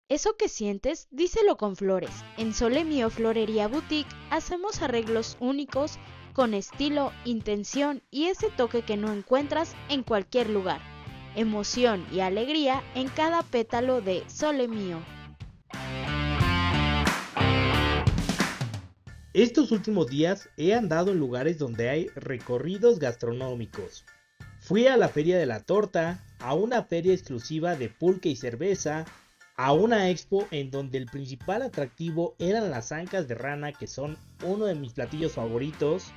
Eso que sientes, díselo con flores. En Sole Mío Florería Boutique hacemos arreglos únicos con estilo, intención y ese toque que no encuentras en cualquier lugar. Emoción y alegría en cada pétalo de Sole Mío. Estos últimos días he andado en lugares donde hay recorridos gastronómicos. Fui a la Feria de la Torta, a una feria exclusiva de pulque y cerveza, a una expo en donde el principal atractivo eran las ancas de rana, que son uno de mis platillos favoritos,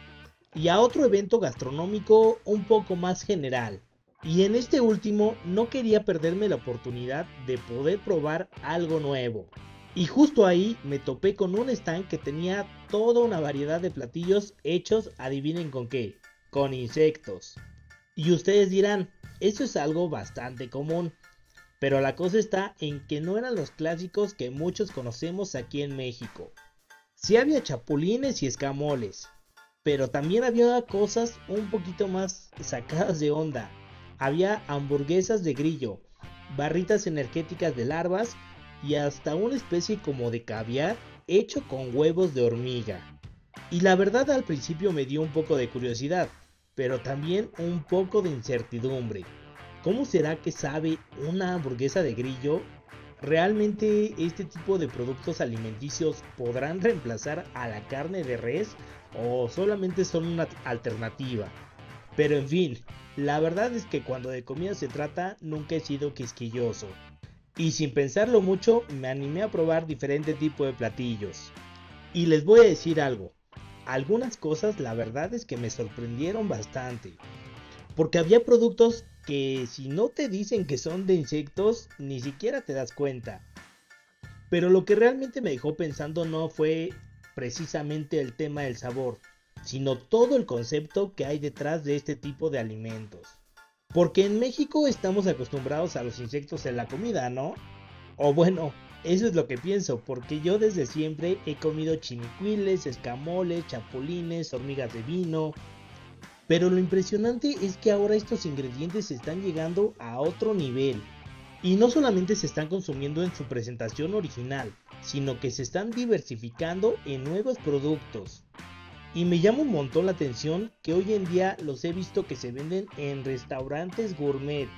y a otro evento gastronómico un poco más general. Y en este último no quería perderme la oportunidad de poder probar algo nuevo. Y justo ahí me topé con un stand que tenía toda una variedad de platillos hechos, adivinen con qué, con insectos. Y ustedes dirán, eso es algo bastante común. Pero la cosa está en que no eran los clásicos que muchos conocemos aquí en México. Sí había chapulines y escamoles, pero también había cosas un poquito más sacadas de onda. Había hamburguesas de grillo, barritas energéticas de larvas y hasta una especie como de caviar hecho con huevos de hormiga. Y la verdad al principio me dio un poco de curiosidad, pero también un poco de incertidumbre. ¿Cómo será que sabe una hamburguesa de grillo? ¿Realmente este tipo de productos alimenticios podrán reemplazar a la carne de res o solamente son una alternativa? Pero en fin, la verdad es que cuando de comida se trata nunca he sido quisquilloso. Y sin pensarlo mucho me animé a probar diferentes tipos de platillos. Y les voy a decir algo, algunas cosas la verdad es que me sorprendieron bastante. Porque había productos que si no te dicen que son de insectos, ni siquiera te das cuenta. Pero lo que realmente me dejó pensando no fue precisamente el tema del sabor, sino todo el concepto que hay detrás de este tipo de alimentos. Porque en México estamos acostumbrados a los insectos en la comida, ¿no? O bueno, eso es lo que pienso, porque yo desde siempre he comido chinicuiles, escamoles, chapulines, hormigas de vino. Pero lo impresionante es que ahora estos ingredientes están llegando a otro nivel. Y no solamente se están consumiendo en su presentación original, sino que se están diversificando en nuevos productos. Y me llama un montón la atención que hoy en día los he visto que se venden en restaurantes gourmet.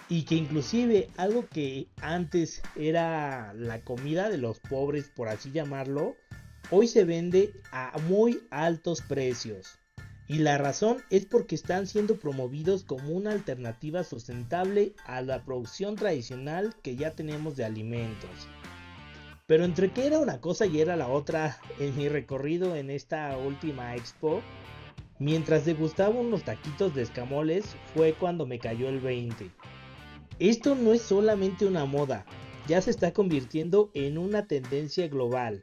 Y que inclusive algo que antes era la comida de los pobres, por así llamarlo, hoy se vende a muy altos precios. Y la razón es porque están siendo promovidos como una alternativa sustentable a la producción tradicional que ya tenemos de alimentos. Pero entre que era una cosa y era la otra en mi recorrido en esta última expo, mientras degustaba unos taquitos de escamoles fue cuando me cayó el 20. Esto no es solamente una moda, ya se está convirtiendo en una tendencia global.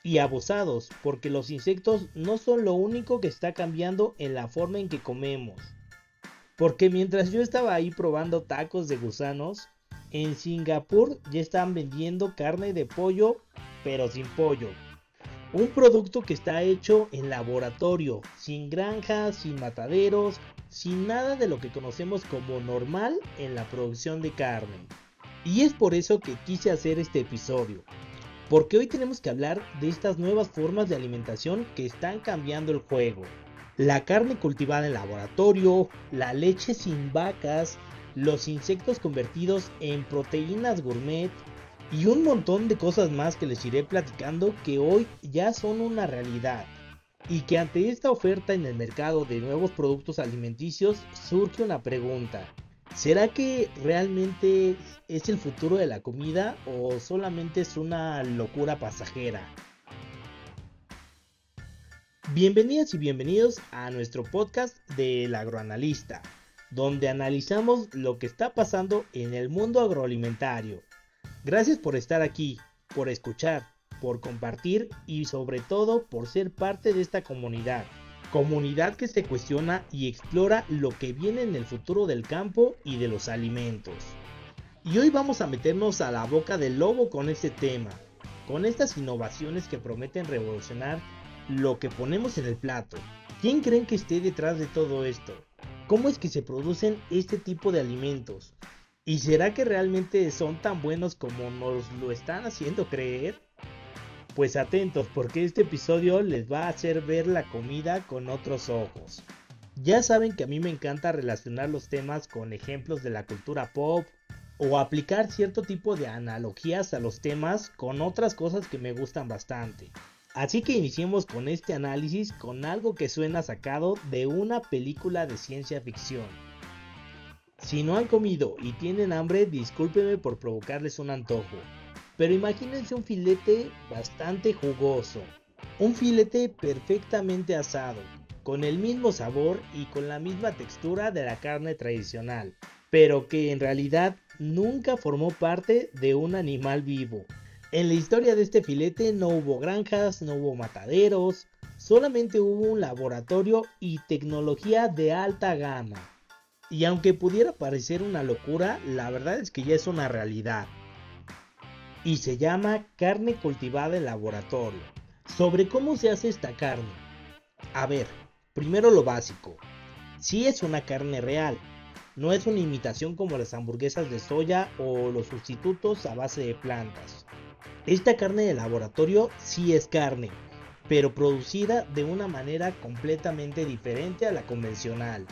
Y abusados, porque los insectos no son lo único que está cambiando en la forma en que comemos. Porque mientras yo estaba ahí probando tacos de gusanos, en Singapur ya están vendiendo carne de pollo, pero sin pollo. Un producto que está hecho en laboratorio, sin granjas, sin mataderos, sin nada de lo que conocemos como normal en la producción de carne. Y es por eso que quise hacer este episodio. Porque hoy tenemos que hablar de estas nuevas formas de alimentación que están cambiando el juego. La carne cultivada en laboratorio, la leche sin vacas, los insectos convertidos en proteínas gourmet y un montón de cosas más que les iré platicando que hoy ya son una realidad. Y que ante esta oferta en el mercado de nuevos productos alimenticios surge una pregunta. ¿Será que realmente es el futuro de la comida o solamente es una locura pasajera? Bienvenidas y bienvenidos a nuestro podcast del agroanalista, donde analizamos lo que está pasando en el mundo agroalimentario. Gracias por estar aquí, por escuchar, por compartir y sobre todo por ser parte de esta comunidad. Comunidad que se cuestiona y explora lo que viene en el futuro del campo y de los alimentos. Y hoy vamos a meternos a la boca del lobo con este tema, con estas innovaciones que prometen revolucionar lo que ponemos en el plato. ¿Quién creen que esté detrás de todo esto? ¿Cómo es que se producen este tipo de alimentos? ¿Y será que realmente son tan buenos como nos lo están haciendo creer? Pues atentos, porque este episodio les va a hacer ver la comida con otros ojos. Ya saben que a mí me encanta relacionar los temas con ejemplos de la cultura pop o aplicar cierto tipo de analogías a los temas con otras cosas que me gustan bastante. Así que iniciemos con este análisis con algo que suena sacado de una película de ciencia ficción. Si no han comido y tienen hambre, discúlpenme por provocarles un antojo, pero imagínense un filete bastante jugoso, un filete perfectamente asado, con el mismo sabor y con la misma textura de la carne tradicional, pero que en realidad nunca formó parte de un animal vivo. En la historia de este filete no hubo granjas, no hubo mataderos, solamente hubo un laboratorio y tecnología de alta gama. Y aunque pudiera parecer una locura, la verdad es que ya es una realidad. Y se llama carne cultivada en laboratorio. Sobre cómo se hace esta carne. A ver, primero lo básico. Sí es una carne real. No es una imitación como las hamburguesas de soya o los sustitutos a base de plantas. Esta carne de laboratorio sí es carne, pero producida de una manera completamente diferente a la convencional.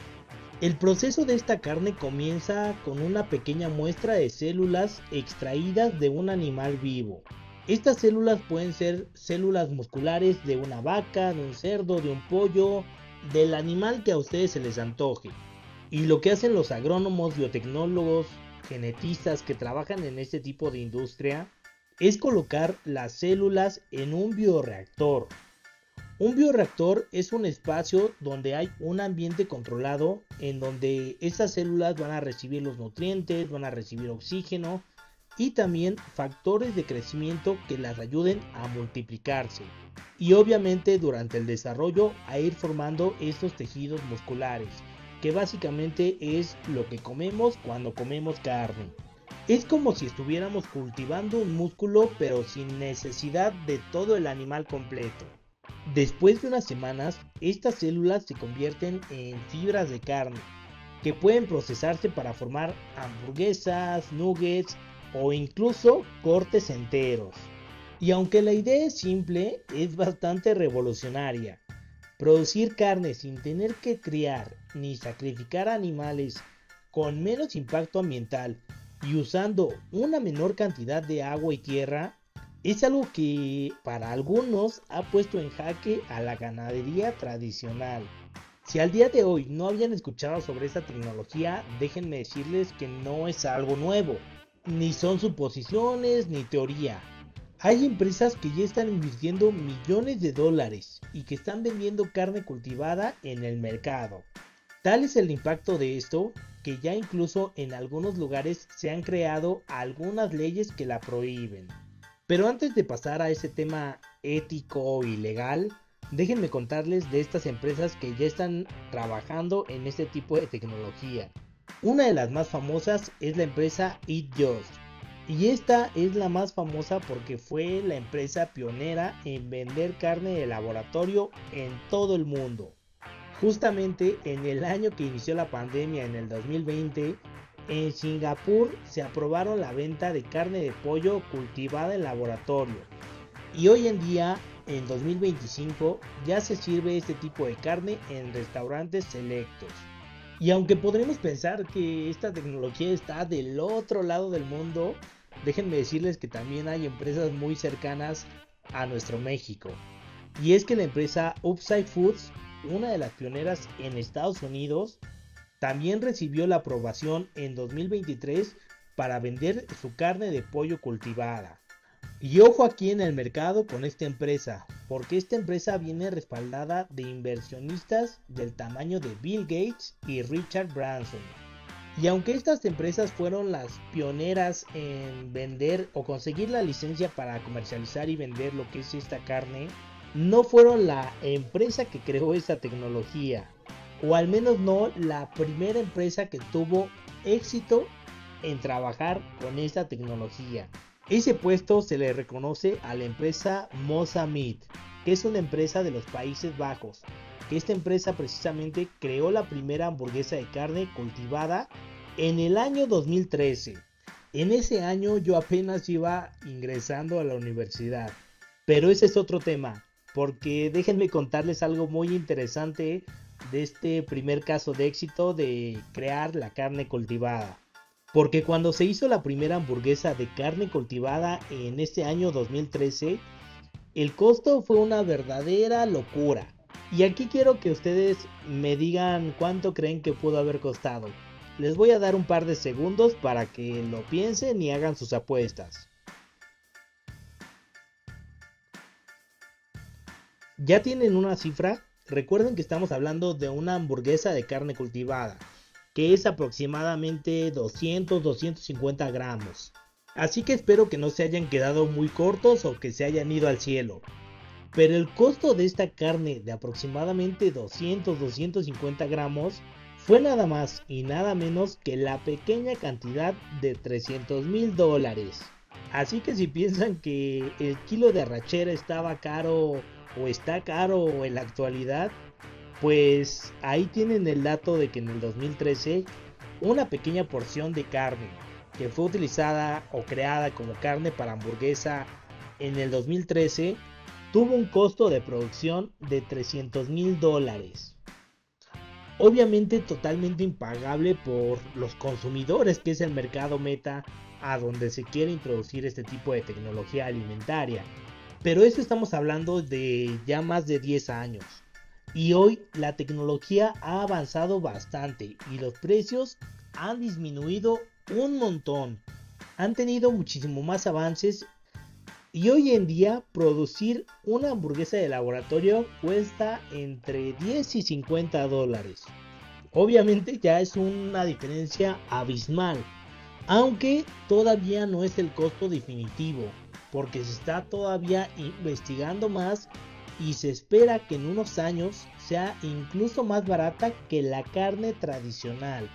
El proceso de esta carne comienza con una pequeña muestra de células extraídas de un animal vivo. Estas células pueden ser células musculares de una vaca, de un cerdo, de un pollo, del animal que a ustedes se les antoje. Y lo que hacen los agrónomos, biotecnólogos, genetistas que trabajan en este tipo de industria es colocar las células en un bioreactor. Un bioreactor es un espacio donde hay un ambiente controlado en donde estas células van a recibir los nutrientes, van a recibir oxígeno y también factores de crecimiento que las ayuden a multiplicarse. Y obviamente durante el desarrollo a ir formando estos tejidos musculares, que básicamente es lo que comemos cuando comemos carne. Es como si estuviéramos cultivando un músculo pero sin necesidad de todo el animal completo. Después de unas semanas, estas células se convierten en fibras de carne, que pueden procesarse para formar hamburguesas, nuggets o incluso cortes enteros. Y aunque la idea es simple, es bastante revolucionaria. Producir carne sin tener que criar ni sacrificar animales, con menos impacto ambiental y usando una menor cantidad de agua y tierra, es algo que para algunos ha puesto en jaque a la ganadería tradicional. Si al día de hoy no habían escuchado sobre esta tecnología, déjenme decirles que no es algo nuevo, ni son suposiciones ni teoría. Hay empresas que ya están invirtiendo millones de dólares y que están vendiendo carne cultivada en el mercado. Tal es el impacto de esto que ya incluso en algunos lugares se han creado algunas leyes que la prohíben. Pero antes de pasar a ese tema ético y legal, déjenme contarles de estas empresas que ya están trabajando en este tipo de tecnología. Una de las más famosas es la empresa Eat Just. Y esta es la más famosa porque fue la empresa pionera en vender carne de laboratorio en todo el mundo. Justamente en el año que inició la pandemia, en el 2020, en Singapur se aprobaron la venta de carne de pollo cultivada en laboratorio. Y hoy en día, en 2025, ya se sirve este tipo de carne en restaurantes selectos. Y aunque podremos pensar que esta tecnología está del otro lado del mundo, déjenme decirles que también hay empresas muy cercanas a nuestro México. Y es que la empresa Upside Foods, una de las pioneras en Estados Unidos, también recibió la aprobación en 2023 para vender su carne de pollo cultivada. Y ojo aquí en el mercado con esta empresa, porque esta empresa viene respaldada de inversionistas del tamaño de Bill Gates y Richard Branson. Y aunque estas empresas fueron las pioneras en vender o conseguir la licencia para comercializar y vender lo que es esta carne, no fueron la empresa que creó esta tecnología, o al menos no la primera empresa que tuvo éxito en trabajar con esta tecnología. Ese puesto se le reconoce a la empresa Mosa Meat, que es una empresa de los Países Bajos, que esta empresa precisamente creó la primera hamburguesa de carne cultivada En el año 2013, en ese año yo apenas iba ingresando a la universidad, pero ese es otro tema, porque déjenme contarles algo muy interesante de este primer caso de éxito de crear la carne cultivada. Porque cuando se hizo la primera hamburguesa de carne cultivada en ese año 2013, el costo fue una verdadera locura. Y aquí quiero que ustedes me digan cuánto creen que pudo haber costado. Les voy a dar un par de segundos para que lo piensen y hagan sus apuestas. ¿Ya tienen una cifra? Recuerden que estamos hablando de una hamburguesa de carne cultivada, que es aproximadamente 200-250 gramos. Así que espero que no se hayan quedado muy cortos o que se hayan ido al cielo. Pero el costo de esta carne de aproximadamente 200-250 gramos fue nada más y nada menos que la pequeña cantidad de $300,000. Así que si piensan que el kilo de arrachera estaba caro o está caro en la actualidad, pues ahí tienen el dato de que en el 2013 una pequeña porción de carne que fue utilizada o creada como carne para hamburguesa en el 2013 tuvo un costo de producción de $300,000. Obviamente totalmente impagable por los consumidores, que es el mercado meta a donde se quiere introducir este tipo de tecnología alimentaria. Pero esto estamos hablando de ya más de 10 años. Y hoy la tecnología ha avanzado bastante y los precios han disminuido un montón. Han tenido muchísimo más avances y hoy en día producir una hamburguesa de laboratorio cuesta entre 10 y $50. Obviamente ya es una diferencia abismal, aunque todavía no es el costo definitivo, porque se está todavía investigando más y se espera que en unos años sea incluso más barata que la carne tradicional.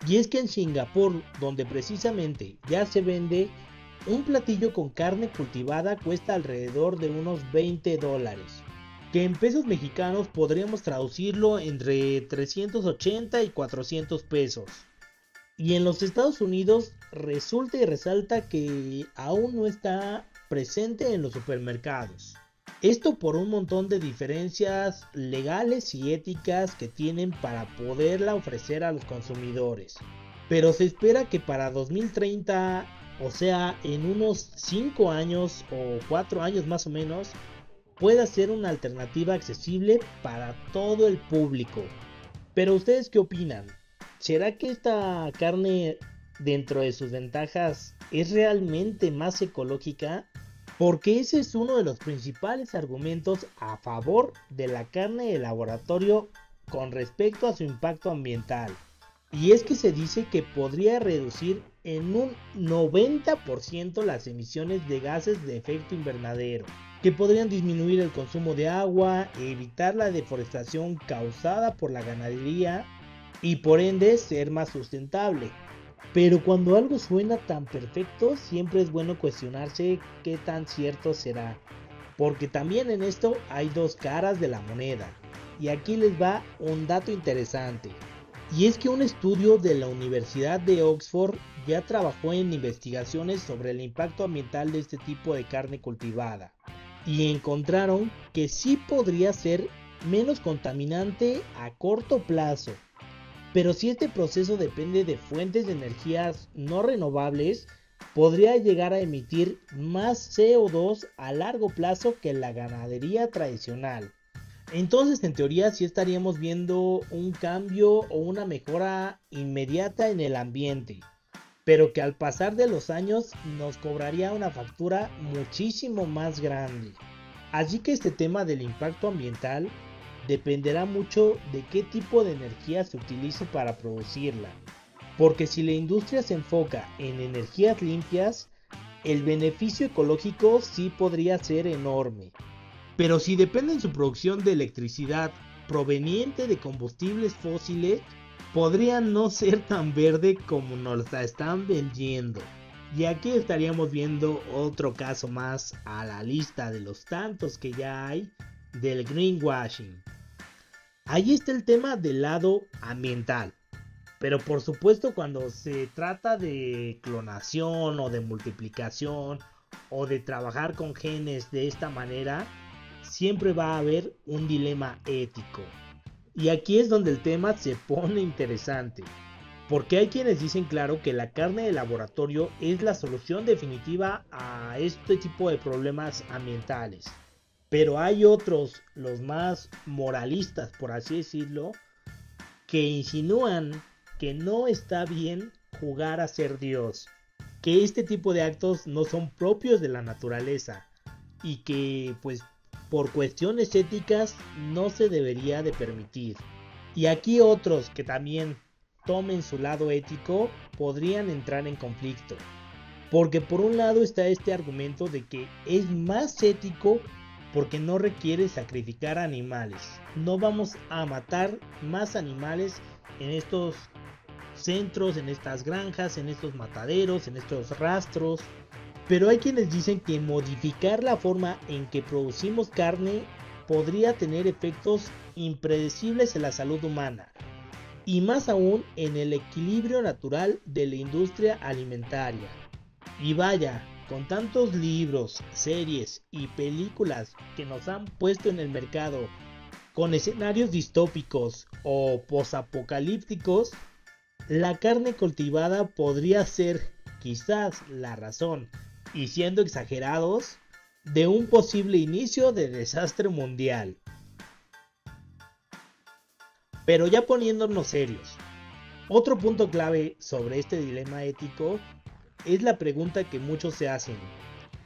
Y es que en Singapur, donde precisamente ya se vende, un platillo con carne cultivada cuesta alrededor de unos $20, que en pesos mexicanos podríamos traducirlo entre 380 y 400 pesos. Y en los Estados Unidos resulta y resalta que aún no está presente en los supermercados. Esto por un montón de diferencias legales y éticas que tienen para poderla ofrecer a los consumidores. Pero se espera que para 2030, o sea, en unos 5 años o 4 años más o menos, pueda ser una alternativa accesible para todo el público. Pero ¿ustedes qué opinan? ¿Será que esta carne, dentro de sus ventajas, es realmente más ecológica? Porque ese es uno de los principales argumentos a favor de la carne de laboratorio con respecto a su impacto ambiental. Y es que se dice que podría reducir en un 90% las emisiones de gases de efecto invernadero, que podrían disminuir el consumo de agua, evitar la deforestación causada por la ganadería y por ende ser más sustentable. Pero cuando algo suena tan perfecto, siempre es bueno cuestionarse qué tan cierto será. Porque también en esto hay dos caras de la moneda. Y aquí les va un dato interesante. Y es que un estudio de la Universidad de Oxford ya trabajó en investigaciones sobre el impacto ambiental de este tipo de carne cultivada. Y encontraron que sí podría ser menos contaminante a corto plazo. Pero si este proceso depende de fuentes de energías no renovables, podría llegar a emitir más CO2 a largo plazo que la ganadería tradicional. Entonces, en teoría, sí estaríamos viendo un cambio o una mejora inmediata en el ambiente, pero que al pasar de los años nos cobraría una factura muchísimo más grande. Así que este tema del impacto ambiental dependerá mucho de qué tipo de energía se utilice para producirla. Porque si la industria se enfoca en energías limpias, el beneficio ecológico sí podría ser enorme. Pero si depende en su producción de electricidad proveniente de combustibles fósiles, podría no ser tan verde como nos la están vendiendo. Y aquí estaríamos viendo otro caso más a la lista de los tantos que ya hay del greenwashing. Ahí está el tema del lado ambiental. Pero por supuesto cuando se trata de clonación o de multiplicación o de trabajar con genes de esta manera, siempre va a haber un dilema ético. Y aquí es donde el tema se pone interesante. Porque hay quienes dicen claro que la carne de laboratorio es la solución definitiva a este tipo de problemas ambientales. Pero hay otros, los más moralistas por así decirlo, que insinúan que no está bien jugar a ser Dios, que este tipo de actos no son propios de la naturaleza y que pues por cuestiones éticas no se debería de permitir. Y aquí otros que también tomen su lado ético podrían entrar en conflicto, porque por un lado está este argumento de que es más ético porque no requiere sacrificar animales. No vamos a matar más animales en estos centros, en estas granjas, en estos mataderos, en estos rastros. Pero hay quienes dicen que modificar la forma en que producimos carne podría tener efectos impredecibles en la salud humana, y más aún en el equilibrio natural de la industria alimentaria. Y vaya, con tantos libros, series y películas que nos han puesto en el mercado con escenarios distópicos o posapocalípticos, la carne cultivada podría ser quizás la razón, y siendo exagerados, de un posible inicio de desastre mundial. Pero ya poniéndonos serios, otro punto clave sobre este dilema ético es la pregunta que muchos se hacen: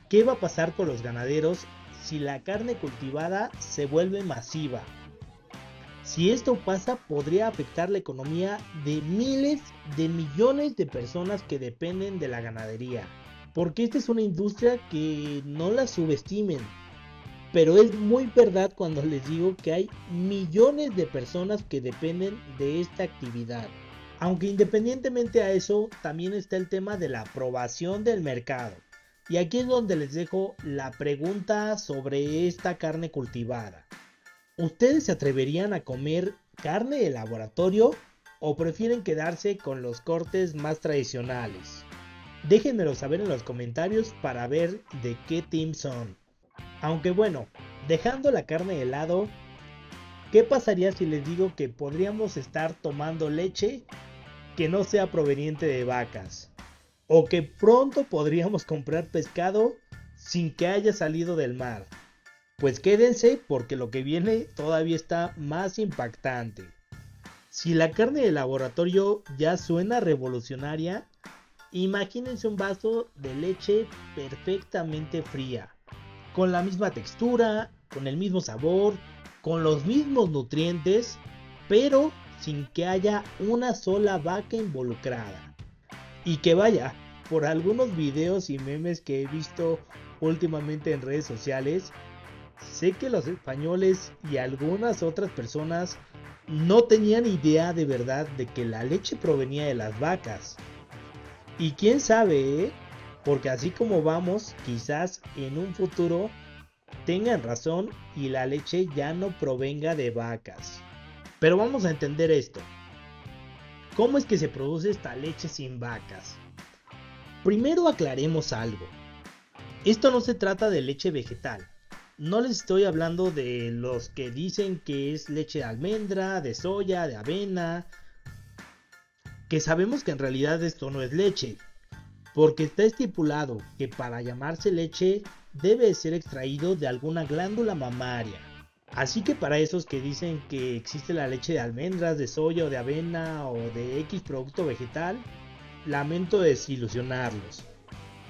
¿qué va a pasar con los ganaderos si la carne cultivada se vuelve masiva? Si esto pasa, podría afectar la economía de miles de millones de personas que dependen de la ganadería, porque esta es una industria que no la subestimen. Pero es muy verdad cuando les digo que hay millones de personas que dependen de esta actividad. Aunque independientemente a eso, también está el tema de la aprobación del mercado. Y aquí es donde les dejo la pregunta sobre esta carne cultivada. ¿Ustedes se atreverían a comer carne de laboratorio o prefieren quedarse con los cortes más tradicionales? Déjenmelo saber en los comentarios para ver de qué team son. Aunque bueno, dejando la carne de lado, ¿qué pasaría si les digo que podríamos estar tomando leche que no sea proveniente de vacas? O que pronto podríamos comprar pescado sin que haya salido del mar. Pues quédense porque lo que viene todavía está más impactante. Si la carne de laboratorio ya suena revolucionaria, imagínense un vaso de leche perfectamente fría, con la misma textura, con el mismo sabor, con los mismos nutrientes, pero sin que haya una sola vaca involucrada. Y que vaya, por algunos videos y memes que he visto últimamente en redes sociales, sé que los españoles y algunas otras personas no tenían idea de verdad de que la leche provenía de las vacas. Y quién sabe, porque así como vamos, quizás en un futuro tengan razón y la leche ya no provenga de vacas. Pero vamos a entender esto. ¿Cómo es que se produce esta leche sin vacas? Primero aclaremos algo. Esto no se trata de leche vegetal. No les estoy hablando de los que dicen que es leche de almendra, de soya, de avena, que sabemos que en realidad esto no es leche, porque está estipulado que para llamarse leche debe ser extraído de alguna glándula mamaria. Así que para esos que dicen que existe la leche de almendras, de soya o de avena o de X producto vegetal, lamento desilusionarlos.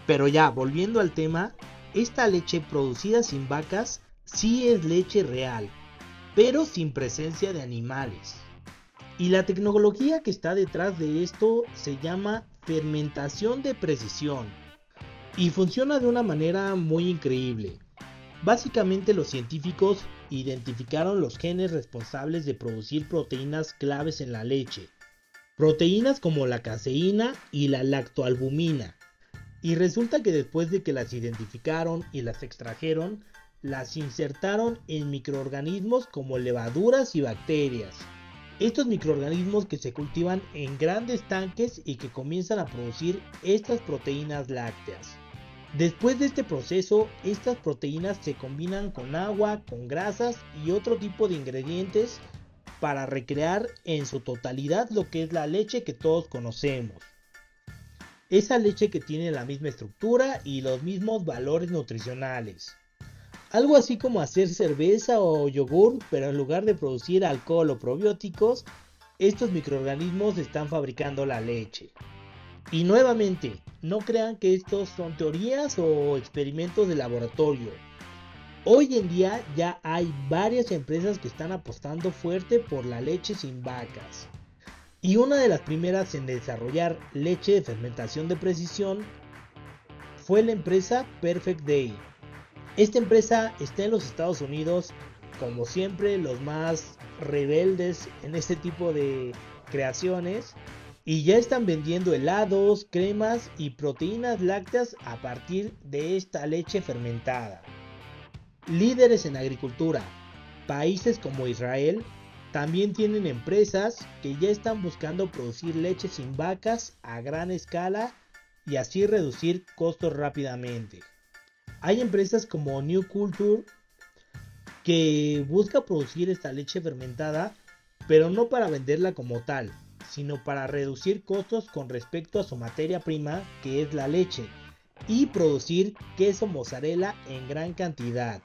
Pero ya, volviendo al tema, esta leche producida sin vacas sí es leche real, pero sin presencia de animales. Y la tecnología que está detrás de esto se llama fermentación de precisión y funciona de una manera muy increíble. Básicamente los científicos identificaron los genes responsables de producir proteínas claves en la leche, proteínas como la caseína y la lactoalbumina. Y resulta que después de que las identificaron y las extrajeron, las insertaron en microorganismos como levaduras y bacterias. Estos microorganismos que se cultivan en grandes tanques y que comienzan a producir estas proteínas lácteas. Después de este proceso, estas proteínas se combinan con agua, con grasas y otro tipo de ingredientes para recrear en su totalidad lo que es la leche que todos conocemos. Esa leche que tiene la misma estructura y los mismos valores nutricionales. Algo así como hacer cerveza o yogur, pero en lugar de producir alcohol o probióticos, estos microorganismos están fabricando la leche. Y nuevamente, no crean que estos son teorías o experimentos de laboratorio. Hoy en día ya hay varias empresas que están apostando fuerte por la leche sin vacas. Y una de las primeras en desarrollar leche de fermentación de precisión fue la empresa Perfect Day. Esta empresa está en los Estados Unidos, como siempre los más rebeldes en este tipo de creaciones, y ya están vendiendo helados, cremas y proteínas lácteas a partir de esta leche fermentada. Líderes en agricultura, países como Israel, también tienen empresas que ya están buscando producir leche sin vacas a gran escala y así reducir costos rápidamente. Hay empresas como New Culture que busca producir esta leche fermentada, pero no para venderla como tal, sino para reducir costos con respecto a su materia prima, que es la leche, y producir queso mozzarella en gran cantidad.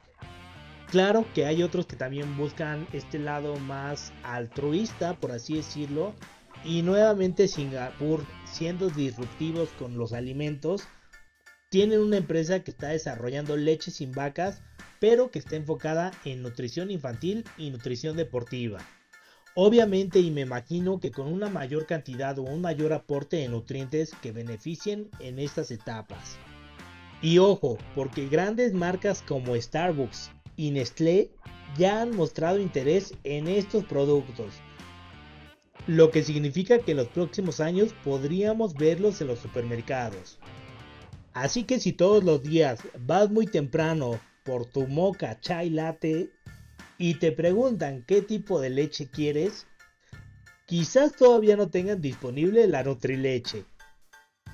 Claro que hay otros que también buscan este lado más altruista, por así decirlo, y nuevamente Singapur, siendo disruptivos con los alimentos, tienen una empresa que está desarrollando leche sin vacas, pero que está enfocada en nutrición infantil y nutrición deportiva. Obviamente, y me imagino que con una mayor cantidad o un mayor aporte de nutrientes que beneficien en estas etapas. Y ojo, porque grandes marcas como Starbucks y Nestlé ya han mostrado interés en estos productos, lo que significa que en los próximos años podríamos verlos en los supermercados. Así que si todos los días vas muy temprano por tu mocha chai latte y te preguntan qué tipo de leche quieres, quizás todavía no tengan disponible la Nutrileche,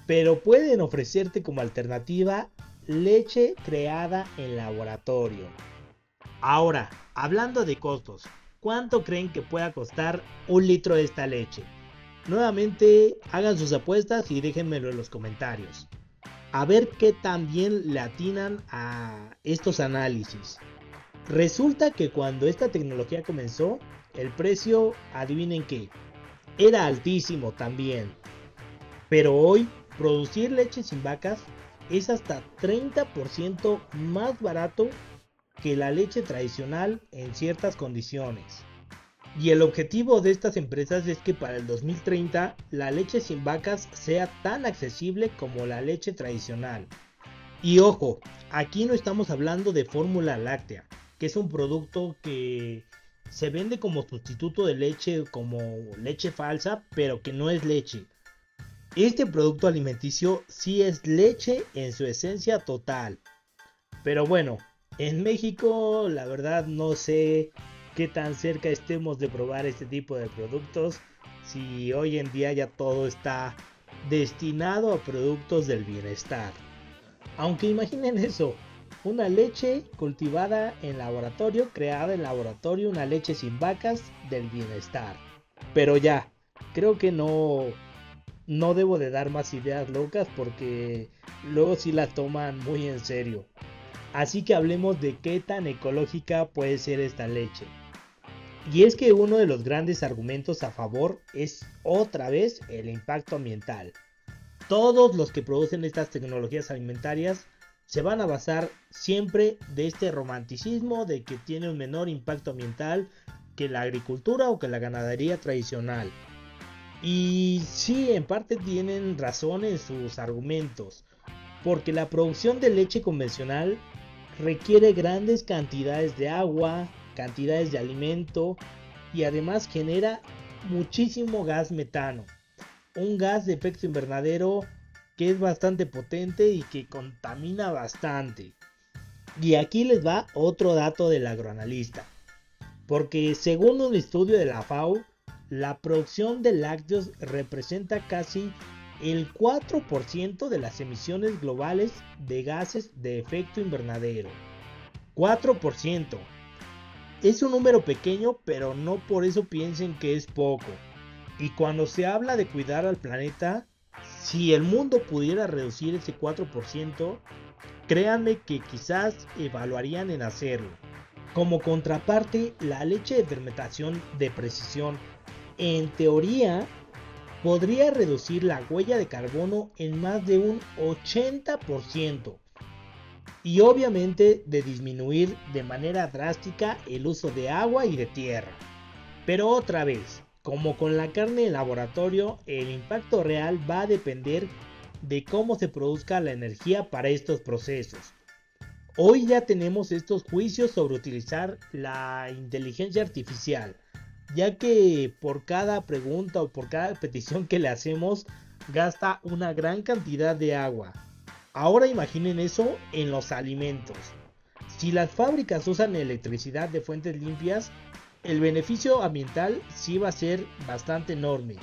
pero pueden ofrecerte como alternativa leche creada en laboratorio. Ahora, hablando de costos, ¿cuánto creen que pueda costar un litro de esta leche? Nuevamente, hagan sus apuestas y déjenmelo en los comentarios. A ver qué tan bien le atinan a estos análisis. Resulta que cuando esta tecnología comenzó, el precio, adivinen qué, era altísimo también. Pero hoy, producir leche sin vacas es hasta 30% más barato que la leche tradicional en ciertas condiciones. Y el objetivo de estas empresas es que para el 2030 la leche sin vacas sea tan accesible como la leche tradicional. Y ojo, aquí no estamos hablando de fórmula láctea, que es un producto que se vende como sustituto de leche, como leche falsa, pero que no es leche. Este producto alimenticio sí es leche en su esencia total. Pero bueno, en México la verdad no sé qué tan cerca estemos de probar este tipo de productos, si hoy en día ya todo está destinado a productos del bienestar. Aunque imaginen eso, una leche cultivada en laboratorio, creada en laboratorio, una leche sin vacas del bienestar. Pero ya, creo que no debo de dar más ideas locas porque luego sí la toman muy en serio. Así que hablemos de qué tan ecológica puede ser esta leche. Y es que uno de los grandes argumentos a favor es otra vez el impacto ambiental. Todos los que producen estas tecnologías alimentarias se van a basar siempre de este romanticismo de que tiene un menor impacto ambiental que la agricultura o que la ganadería tradicional. Y sí, en parte tienen razón en sus argumentos, porque la producción de leche convencional requiere grandes cantidades de agua, cantidades de alimento y además genera muchísimo gas metano, un gas de efecto invernadero que es bastante potente y que contamina bastante. Y aquí les va otro dato del agroanalista, porque según un estudio de la FAO, la producción de lácteos representa casi el 4% de las emisiones globales de gases de efecto invernadero. 4%. Es un número pequeño, pero no por eso piensen que es poco. Y cuando se habla de cuidar al planeta, si el mundo pudiera reducir ese 4%, créanme que quizás evaluarían en hacerlo. Como contraparte, la leche de fermentación de precisión, en teoría, podría reducir la huella de carbono en más de un 80%. Y obviamente de disminuir de manera drástica el uso de agua y de tierra. Pero otra vez, como con la carne de laboratorio, el impacto real va a depender de cómo se produzca la energía para estos procesos. Hoy ya tenemos estos juicios sobre utilizar la inteligencia artificial, ya que por cada pregunta o por cada petición que le hacemos gasta una gran cantidad de agua. Ahora imaginen eso en los alimentos. Si las fábricas usan electricidad de fuentes limpias, el beneficio ambiental sí va a ser bastante enorme.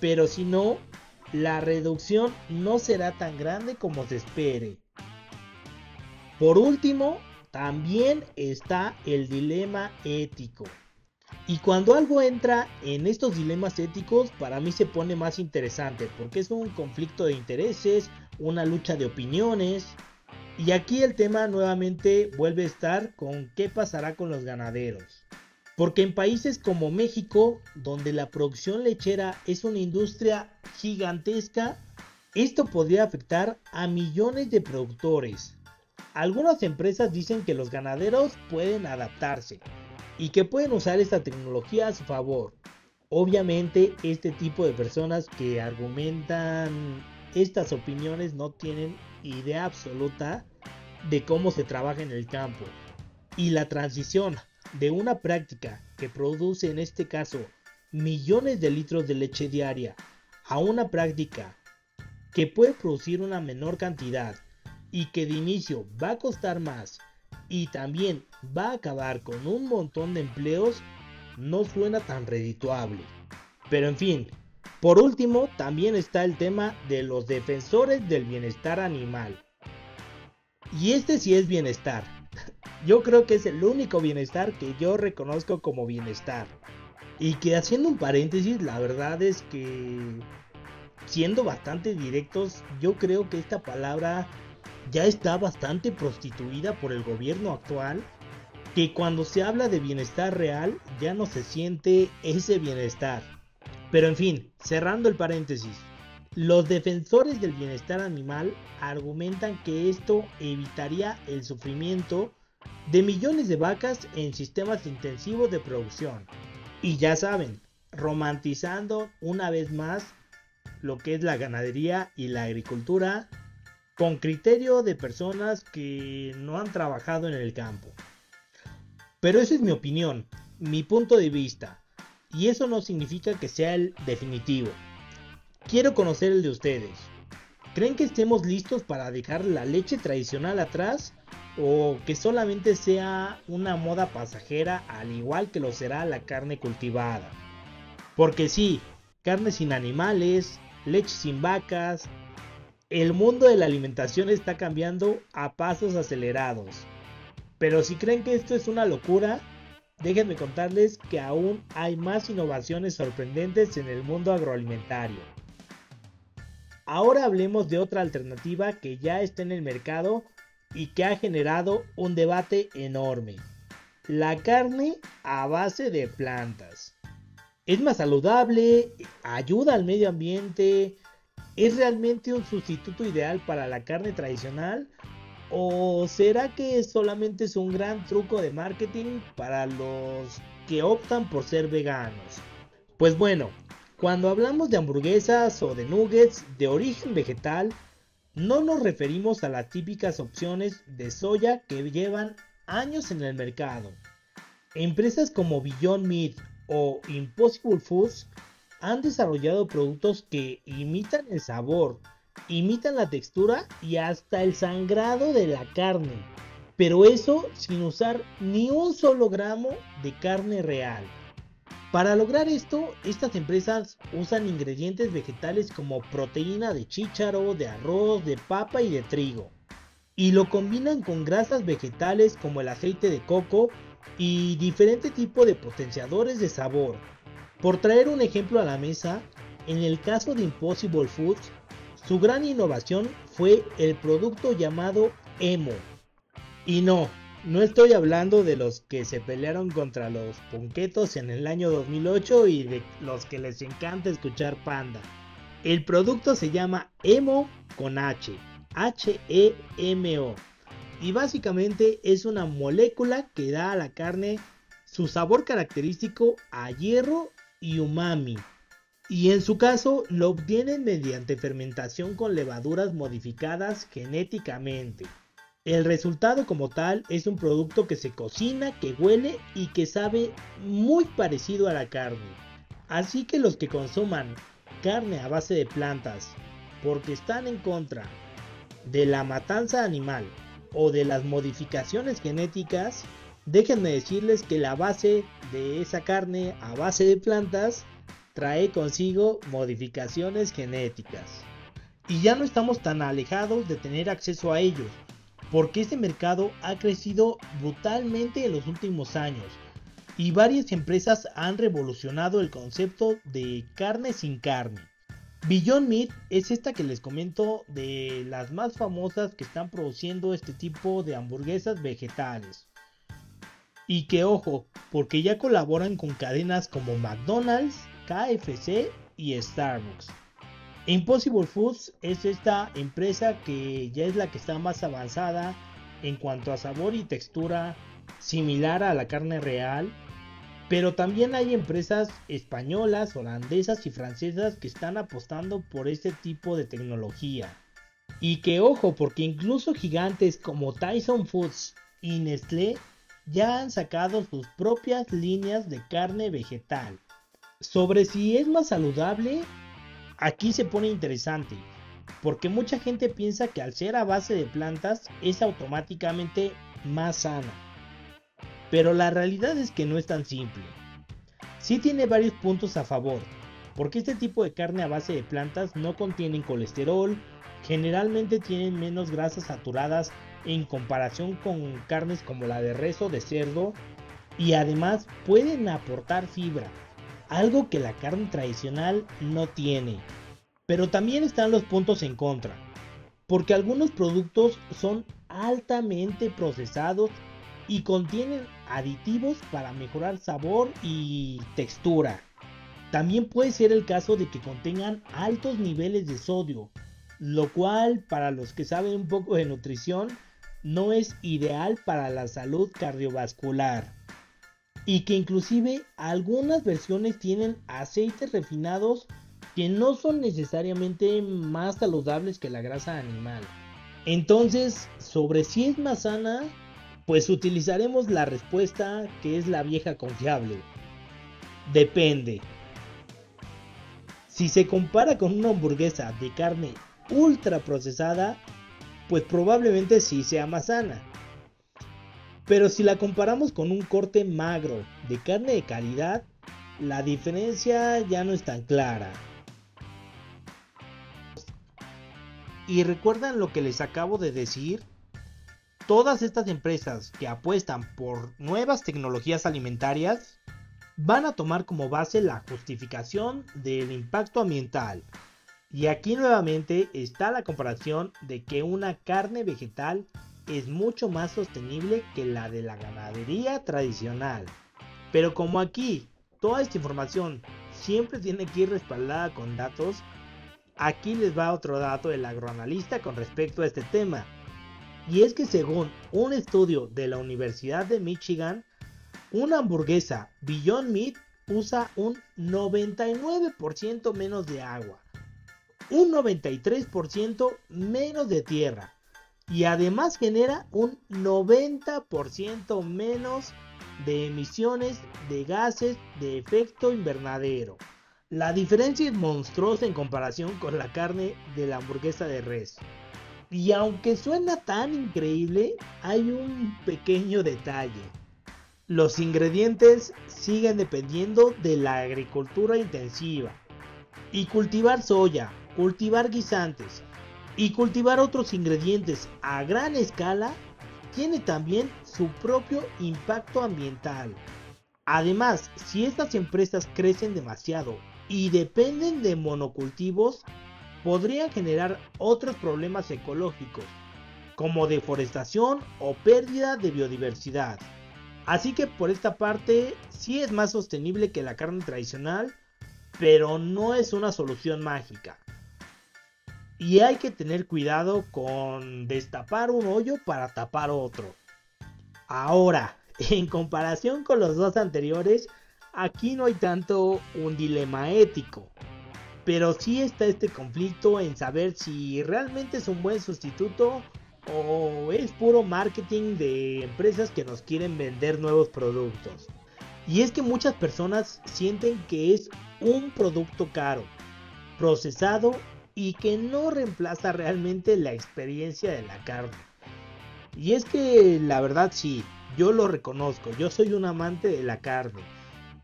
Pero si no, la reducción no será tan grande como se espere. Por último, también está el dilema ético. Y cuando algo entra en estos dilemas éticos, para mí se pone más interesante, porque es un conflicto de intereses, una lucha de opiniones. Y aquí el tema nuevamente vuelve a estar con qué pasará con los ganaderos. Porque en países como México, donde la producción lechera es una industria gigantesca, esto podría afectar a millones de productores. Algunas empresas dicen que los ganaderos pueden adaptarse y que pueden usar esta tecnología a su favor. Obviamente este tipo de personas que argumentan estas opiniones no tienen idea absoluta de cómo se trabaja en el campo. Y la transición de una práctica que produce en este caso millones de litros de leche diaria a una práctica que puede producir una menor cantidad y que de inicio va a costar más y también va a acabar con un montón de empleos, no suena tan redituable. Pero en fin, por último también está el tema de los defensores del bienestar animal. Y este sí es bienestar. Yo creo que es el único bienestar que yo reconozco como bienestar. Y que haciendo un paréntesis, la verdad es que siendo bastante directos, yo creo que esta palabra ya está bastante prostituida por el gobierno actual, que cuando se habla de bienestar real ya no se siente ese bienestar. Pero en fin, cerrando el paréntesis, los defensores del bienestar animal argumentan que esto evitaría el sufrimiento de millones de vacas en sistemas intensivos de producción. Y ya saben, romantizando una vez más lo que es la ganadería y la agricultura con criterio de personas que no han trabajado en el campo. Pero esa es mi opinión, mi punto de vista, y eso no significa que sea el definitivo. Quiero conocer el de ustedes. ¿Creen que estemos listos para dejar la leche tradicional atrás? ¿O que solamente sea una moda pasajera al igual que lo será la carne cultivada? Porque sí, carne sin animales, leche sin vacas. El mundo de la alimentación está cambiando a pasos acelerados. Pero si creen que esto es una locura, déjenme contarles que aún hay más innovaciones sorprendentes en el mundo agroalimentario. Ahora hablemos de otra alternativa que ya está en el mercado y que ha generado un debate enorme. La carne a base de plantas. ¿Es más saludable? ¿Ayuda al medio ambiente? ¿Es realmente un sustituto ideal para la carne tradicional? ¿O será que solamente es un gran truco de marketing para los que optan por ser veganos? Pues bueno, cuando hablamos de hamburguesas o de nuggets de origen vegetal, no nos referimos a las típicas opciones de soya que llevan años en el mercado. Empresas como Beyond Meat o Impossible Foods han desarrollado productos que imitan el sabor, imitan la textura y hasta el sangrado de la carne, pero eso sin usar ni un solo gramo de carne real. Para lograr esto, estas empresas usan ingredientes vegetales como proteína de chícharo, de arroz, de papa y de trigo, y lo combinan con grasas vegetales como el aceite de coco y diferente tipo de potenciadores de sabor. Por traer un ejemplo a la mesa, en el caso de Impossible Foods, su gran innovación fue el producto llamado Emo. Y no estoy hablando de los que se pelearon contra los punquetos en el año 2008 y de los que les encanta escuchar Panda. El producto se llama Emo con H, H-E-M-O. Y básicamente es una molécula que da a la carne su sabor característico a hierro y umami. Y en su caso lo obtienen mediante fermentación con levaduras modificadas genéticamente. El resultado como tal es un producto que se cocina, que huele y que sabe muy parecido a la carne. Así que los que consuman carne a base de plantas porque están en contra de la matanza animal o de las modificaciones genéticas, déjenme decirles que la base de esa carne a base de plantas trae consigo modificaciones genéticas. Y ya no estamos tan alejados de tener acceso a ellos, porque este mercado ha crecido brutalmente en los últimos años y varias empresas han revolucionado el concepto de carne sin carne. Beyond Meat es esta que les comento, de las más famosas que están produciendo este tipo de hamburguesas vegetales. Y que ojo, porque ya colaboran con cadenas como McDonald's, KFC y Starbucks. Impossible Foods es esta empresa que ya es la que está más avanzada en cuanto a sabor y textura, similar a la carne real. Pero también hay empresas españolas, holandesas y francesas que están apostando por este tipo de tecnología. Y que ojo, porque incluso gigantes como Tyson Foods y Nestlé ya han sacado sus propias líneas de carne vegetal. Sobre si es más saludable, aquí se pone interesante, porque mucha gente piensa que al ser a base de plantas es automáticamente más sana. Pero la realidad es que no es tan simple. Sí tiene varios puntos a favor, porque este tipo de carne a base de plantas no contienen colesterol, generalmente tienen menos grasas saturadas en comparación con carnes como la de res o de cerdo, y además pueden aportar fibra, algo que la carne tradicional no tiene. Pero también están los puntos en contra, porque algunos productos son altamente procesados y contienen aditivos para mejorar sabor y textura. También puede ser el caso de que contengan altos niveles de sodio, lo cual para los que saben un poco de nutrición no es ideal para la salud cardiovascular. Y que inclusive algunas versiones tienen aceites refinados que no son necesariamente más saludables que la grasa animal. Entonces, sobre si es más sana, pues utilizaremos la respuesta que es la vieja confiable. Depende. Si se compara con una hamburguesa de carne ultra procesada, pues probablemente sí sea más sana. Pero si la comparamos con un corte magro de carne de calidad, la diferencia ya no es tan clara. Y recuerdan lo que les acabo de decir, todas estas empresas que apuestan por nuevas tecnologías alimentarias van a tomar como base la justificación del impacto ambiental. Y aquí nuevamente está la comparación de que una carne vegetal es mucho más sostenible que la de la ganadería tradicional. Pero como aquí toda esta información siempre tiene que ir respaldada con datos, aquí les va otro dato del agroanalista con respecto a este tema. Y es que según un estudio de la Universidad de Michigan, una hamburguesa Beyond Meat usa un 99% menos de agua, un 93% menos de tierra y además genera un 90% menos de emisiones de gases de efecto invernadero. La diferencia es monstruosa en comparación con la carne de la hamburguesa de res. Y aunque suena tan increíble, hay un pequeño detalle. Los ingredientes siguen dependiendo de la agricultura intensiva. Y cultivar soya, cultivar guisantes y cultivar otros ingredientes a gran escala tiene también su propio impacto ambiental. Además, si estas empresas crecen demasiado y dependen de monocultivos, podrían generar otros problemas ecológicos, como deforestación o pérdida de biodiversidad. Así que por esta parte sí es más sostenible que la carne tradicional, pero no es una solución mágica. Y hay que tener cuidado con destapar un hoyo para tapar otro. Ahora, en comparación con los dos anteriores, aquí no hay tanto un dilema ético, pero sí está este conflicto en saber si realmente es un buen sustituto o es puro marketing de empresas que nos quieren vender nuevos productos. Y es que muchas personas sienten que es un producto caro, procesado y que no reemplaza realmente la experiencia de la carne. Y es que la verdad sí, yo lo reconozco, yo soy un amante de la carne.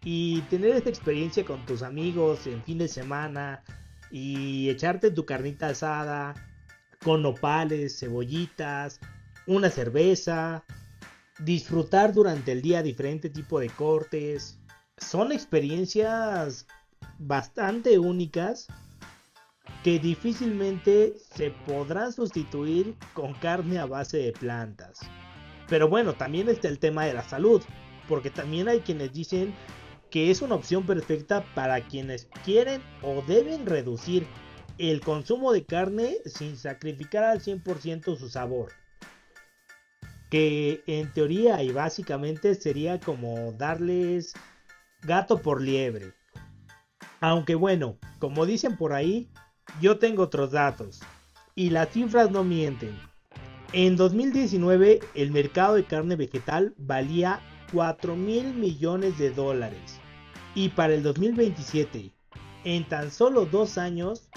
Y tener esta experiencia con tus amigos en fin de semana y echarte tu carnita asada con nopales, cebollitas, una cerveza, disfrutar durante el día diferente tipo de cortes, son experiencias bastante únicas que difícilmente se podrán sustituir con carne a base de plantas. Pero bueno, también está el tema de la salud, porque también hay quienes dicen que es una opción perfecta para quienes quieren o deben reducir el consumo de carne sin sacrificar al 100% su sabor. Que en teoría y básicamente sería como darles gato por liebre. Aunque bueno, como dicen por ahí, yo tengo otros datos. Y las cifras no mienten. En 2019 el mercado de carne vegetal valía 4.000 millones de dólares. Y para el 2027, en tan solo 2 años,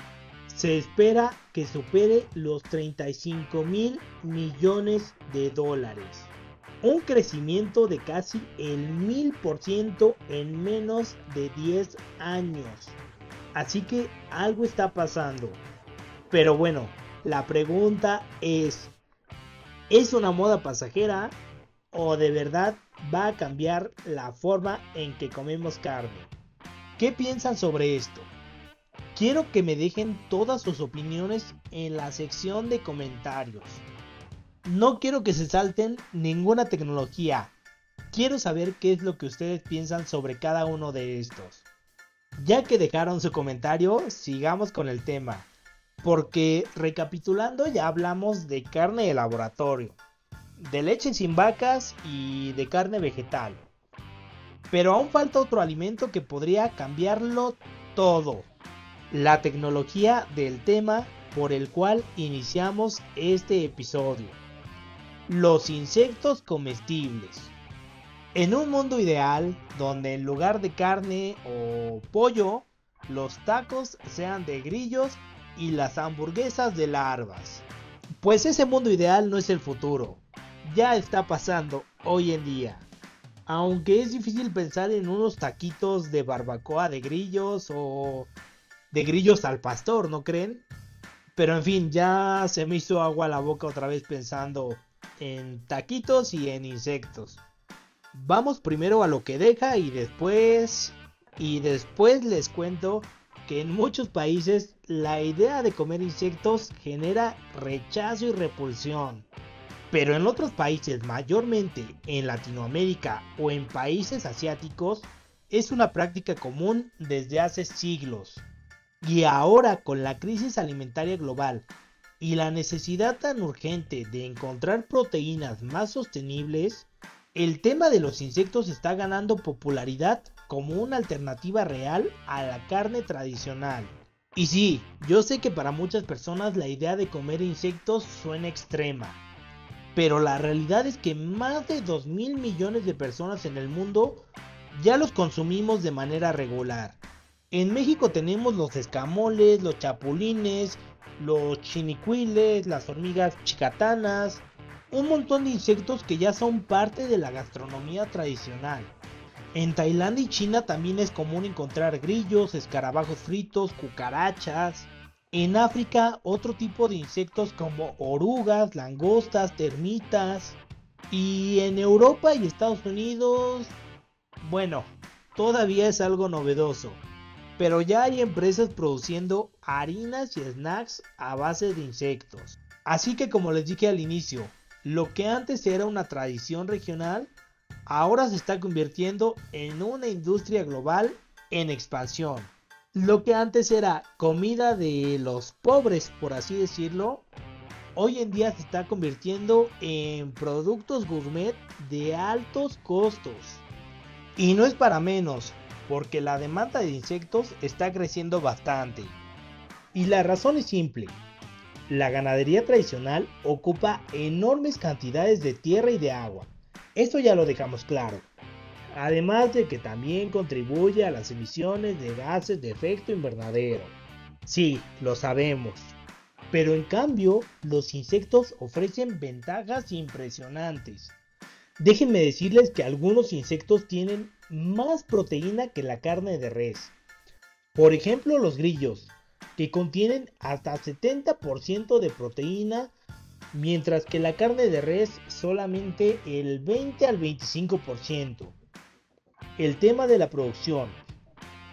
se espera que supere los 35.000 millones de dólares. Un crecimiento de casi el 1000% en menos de 10 años. Así que algo está pasando. Pero bueno, la pregunta ¿es una moda pasajera o de verdad va a cambiar la forma en que comemos carne? ¿Qué piensan sobre esto? Quiero que me dejen todas sus opiniones en la sección de comentarios. No quiero que se salten ninguna tecnología. Quiero saber qué es lo que ustedes piensan sobre cada uno de estos. Ya que dejaron su comentario, sigamos con el tema. Porque recapitulando, ya hablamos de carne de laboratorio, de leche sin vacas y de carne vegetal. Pero aún falta otro alimento que podría cambiarlo todo. La tecnología del tema por el cual iniciamos este episodio. Los insectos comestibles. En un mundo ideal, donde en lugar de carne o pollo, los tacos sean de grillos y las hamburguesas de larvas. Pues ese mundo ideal no es el futuro. Ya está pasando hoy en día. Aunque es difícil pensar en unos taquitos de barbacoa de grillos o de grillos al pastor, ¿no creen? Pero en fin, ya se me hizo agua a la boca otra vez pensando en taquitos y en insectos. Vamos primero a lo que deja y después les cuento que en muchos países la idea de comer insectos genera rechazo y repulsión. Pero en otros países, mayormente en Latinoamérica o en países asiáticos, es una práctica común desde hace siglos. Y ahora, con la crisis alimentaria global y la necesidad tan urgente de encontrar proteínas más sostenibles, el tema de los insectos está ganando popularidad como una alternativa real a la carne tradicional. Y sí, yo sé que para muchas personas la idea de comer insectos suena extrema, pero la realidad es que más de 2.000 millones de personas en el mundo ya los consumimos de manera regular. En México tenemos los escamoles, los chapulines, los chinicuiles, las hormigas chicatanas, un montón de insectos que ya son parte de la gastronomía tradicional. En Tailandia y China también es común encontrar grillos, escarabajos fritos, cucarachas. En África otro tipo de insectos como orugas, langostas, termitas. Y en Europa y Estados Unidos, bueno, todavía es algo novedoso. Pero ya hay empresas produciendo harinas y snacks a base de insectos. Así que como les dije al inicio, lo que antes era una tradición regional, ahora se está convirtiendo en una industria global en expansión. Lo que antes era comida de los pobres, por así decirlo, hoy en día se está convirtiendo en productos gourmet de altos costos. Y no es para menos, porque la demanda de insectos está creciendo bastante. Y la razón es simple. La ganadería tradicional ocupa enormes cantidades de tierra y de agua. Esto ya lo dejamos claro. Además de que también contribuye a las emisiones de gases de efecto invernadero. Sí, lo sabemos. Pero en cambio, los insectos ofrecen ventajas impresionantes. Déjenme decirles que algunos insectos tienen más proteína que la carne de res. Por ejemplo, los grillos, que contienen hasta 70% de proteína, mientras que la carne de res solamente el 20 al 25%. El tema de la producción.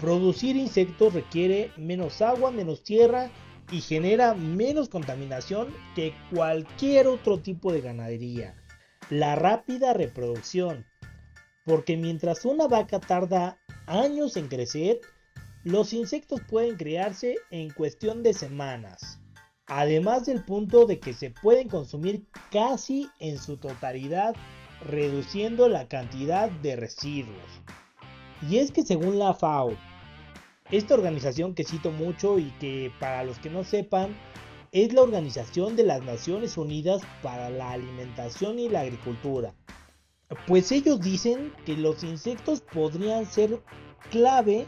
Producir insectos requiere menos agua, menos tierra y genera menos contaminación que cualquier otro tipo de ganadería. La rápida reproducción, porque mientras una vaca tarda años en crecer, los insectos pueden criarse en cuestión de semanas. Además del punto de que se pueden consumir casi en su totalidad, reduciendo la cantidad de residuos. Y es que según la FAO, esta organización que cito mucho y que para los que no sepan, es la Organización de las Naciones Unidas para la Alimentación y la Agricultura. Pues ellos dicen que los insectos podrían ser clave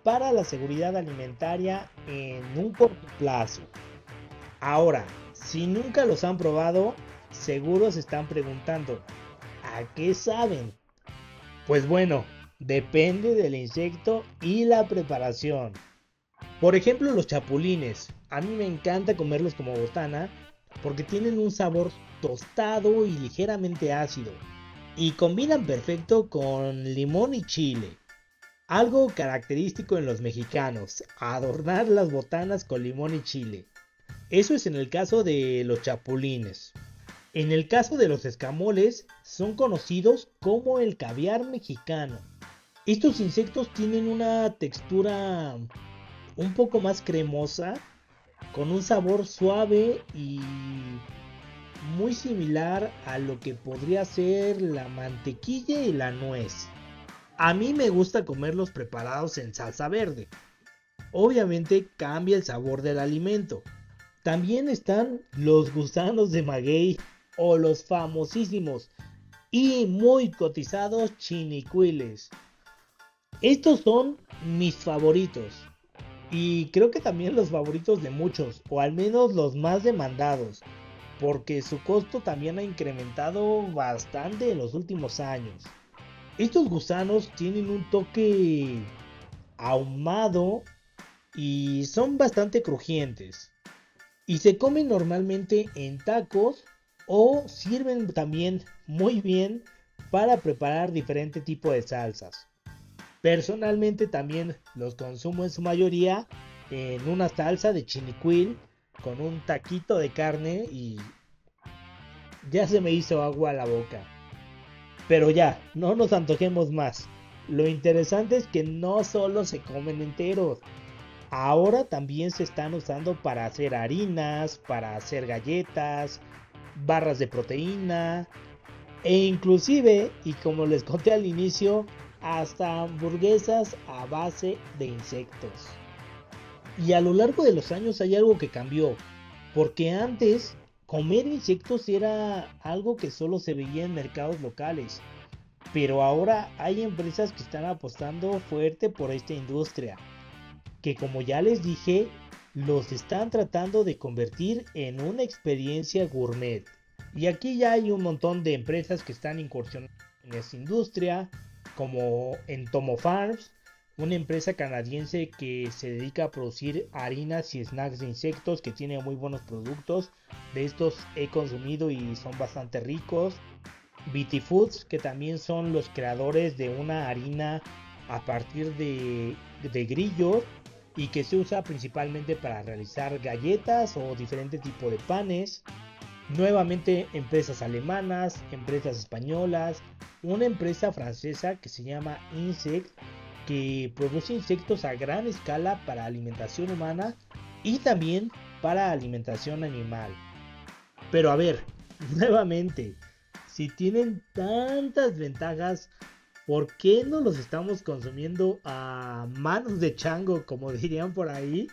para la seguridad alimentaria en un corto plazo. Ahora, si nunca los han probado, seguro se están preguntando, ¿a qué saben? Pues bueno, depende del insecto y la preparación. Por ejemplo, los chapulines. A mí me encanta comerlos como botana porque tienen un sabor tostado y ligeramente ácido. Y combinan perfecto con limón y chile. Algo característico en los mexicanos, adornar las botanas con limón y chile. Eso es en el caso de los chapulines. En el caso de los escamoles, son conocidos como el caviar mexicano. Estos insectos tienen una textura un poco más cremosa, con un sabor suave y muy similar a lo que podría ser la mantequilla y la nuez. A mí me gusta comerlos preparados en salsa verde. Obviamente cambia el sabor del alimento. También están los gusanos de maguey o los famosísimos y muy cotizados chinicuiles. Estos son mis favoritos. Y creo que también los favoritos de muchos, o al menos los más demandados, porque su costo también ha incrementado bastante en los últimos años. Estos gusanos tienen un toque ahumado y son bastante crujientes. Y se comen normalmente en tacos o sirven también muy bien para preparar diferente tipo de salsas. Personalmente también los consumo en su mayoría en una salsa de chinicuil con un taquito de carne y ya se me hizo agua a la boca. Pero ya, no nos antojemos más. Lo interesante es que no solo se comen enteros. Ahora también se están usando para hacer harinas, para hacer galletas, barras de proteína e inclusive, y como les conté al inicio, hasta hamburguesas a base de insectos. Y a lo largo de los años hay algo que cambió, porque antes comer insectos era algo que solo se veía en mercados locales, pero ahora hay empresas que están apostando fuerte por esta industria, que como ya les dije, los están tratando de convertir en una experiencia gourmet. Y aquí ya hay un montón de empresas que están incursionando en esta industria, como Entomo Farms, una empresa canadiense que se dedica a producir harinas y snacks de insectos, que tiene muy buenos productos. De estos he consumido y son bastante ricos. BT Foods, que también son los creadores de una harina a partir de grillos y que se usa principalmente para realizar galletas o diferentes tipos de panes. Nuevamente empresas alemanas, empresas españolas, una empresa francesa que se llama Insect, que produce insectos a gran escala para alimentación humana y también para alimentación animal. Pero a ver, nuevamente, si tienen tantas ventajas, ¿por qué no los estamos consumiendo a manos de chango, como dirían por ahí?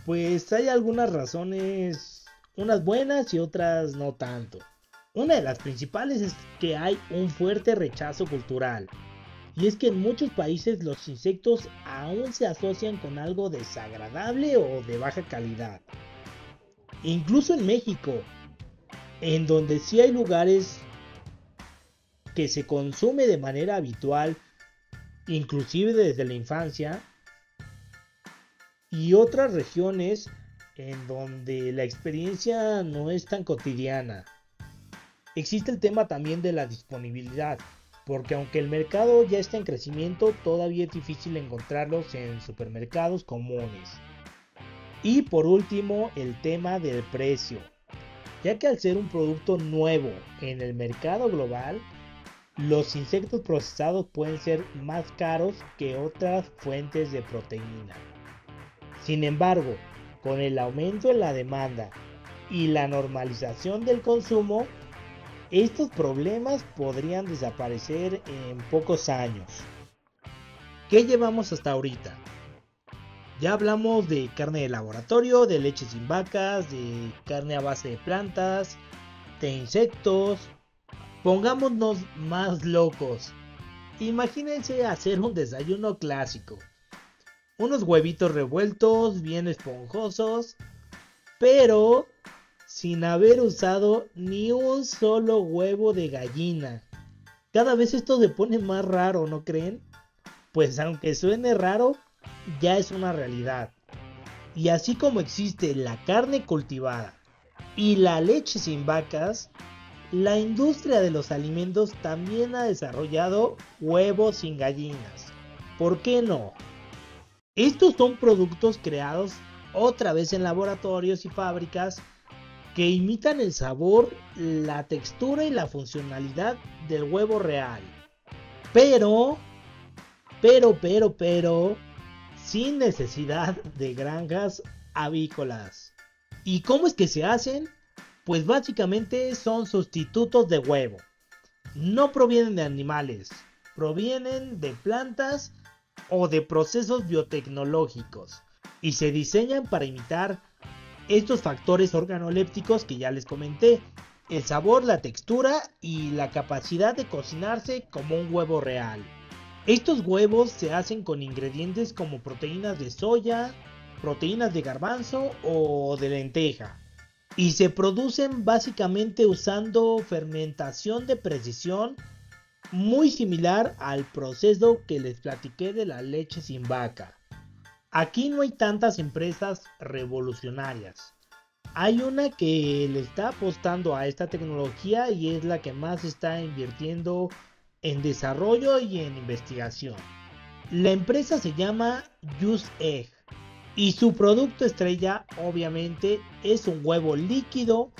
Pues hay algunas razones, unas buenas y otras no tanto. Una de las principales es que hay un fuerte rechazo cultural. Y es que en muchos países los insectos aún se asocian con algo desagradable o de baja calidad. Incluso en México, en donde sí hay lugares que se consume de manera habitual, inclusive desde la infancia, y otras regiones en donde la experiencia no es tan cotidiana. Existe el tema también de la disponibilidad, porque aunque el mercado ya está en crecimiento, todavía es difícil encontrarlos en supermercados comunes. Y por último, el tema del precio, ya que al ser un producto nuevo en el mercado global, los insectos procesados pueden ser más caros que otras fuentes de proteína. Sin embargo, con el aumento en la demanda y la normalización del consumo, estos problemas podrían desaparecer en pocos años. ¿Qué llevamos hasta ahorita? Ya hablamos de carne de laboratorio, de leche sin vacas, de carne a base de plantas, de insectos. Pongámonos más locos. Imagínense hacer un desayuno clásico. Unos huevitos revueltos, bien esponjosos, pero sin haber usado ni un solo huevo de gallina. Cada vez esto se pone más raro, ¿no creen? Pues aunque suene raro, ya es una realidad. Y así como existe la carne cultivada y la leche sin vacas, la industria de los alimentos también ha desarrollado huevos sin gallinas. ¿Por qué no? Estos son productos creados otra vez en laboratorios y fábricas que imitan el sabor, la textura y la funcionalidad del huevo real. Pero, sin necesidad de granjas avícolas. ¿Y cómo es que se hacen? Pues básicamente son sustitutos de huevo. No provienen de animales, provienen de plantas o de procesos biotecnológicos y se diseñan para imitar estos factores organolépticos que ya les comenté: el sabor, la textura y la capacidad de cocinarse como un huevo real. Estos huevos se hacen con ingredientes como proteínas de soya, proteínas de garbanzo o de lenteja, y se producen básicamente usando fermentación de precisión, muy similar al proceso que les platiqué de la leche sin vaca. Aquí no hay tantas empresas revolucionarias. Hay una que le está apostando a esta tecnología y es la que más está invirtiendo en desarrollo y en investigación. La empresa se llama Just Egg y su producto estrella obviamente es un huevo líquido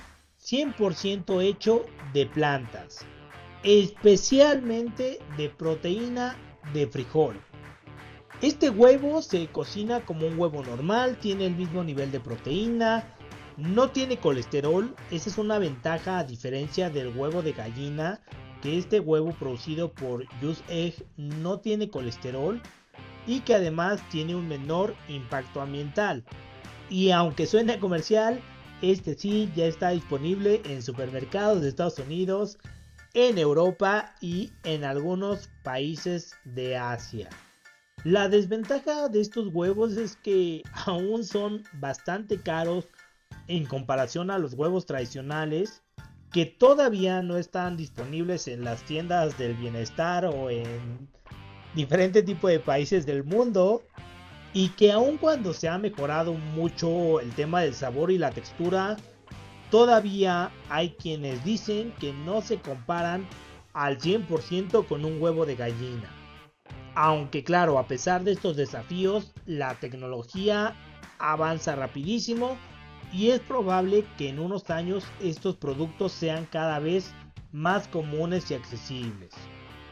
100% hecho de plantas, especialmente de proteína de frijol. Este huevo se cocina como un huevo normal, tiene el mismo nivel de proteína, no tiene colesterol. Esa es una ventaja a diferencia del huevo de gallina, que este huevo producido por Just Egg no tiene colesterol y que además tiene un menor impacto ambiental. Y aunque suene comercial, este sí ya está disponible en supermercados de Estados Unidos, en Europa y en algunos países de Asia. La desventaja de estos huevos es que aún son bastante caros en comparación a los huevos tradicionales, que todavía no están disponibles en las tiendas del bienestar o en diferentes tipos de países del mundo, y que aun cuando se ha mejorado mucho el tema del sabor y la textura, todavía hay quienes dicen que no se comparan al 100% con un huevo de gallina. Aunque claro, a pesar de estos desafíos, la tecnología avanza rapidísimo y es probable que en unos años estos productos sean cada vez más comunes y accesibles.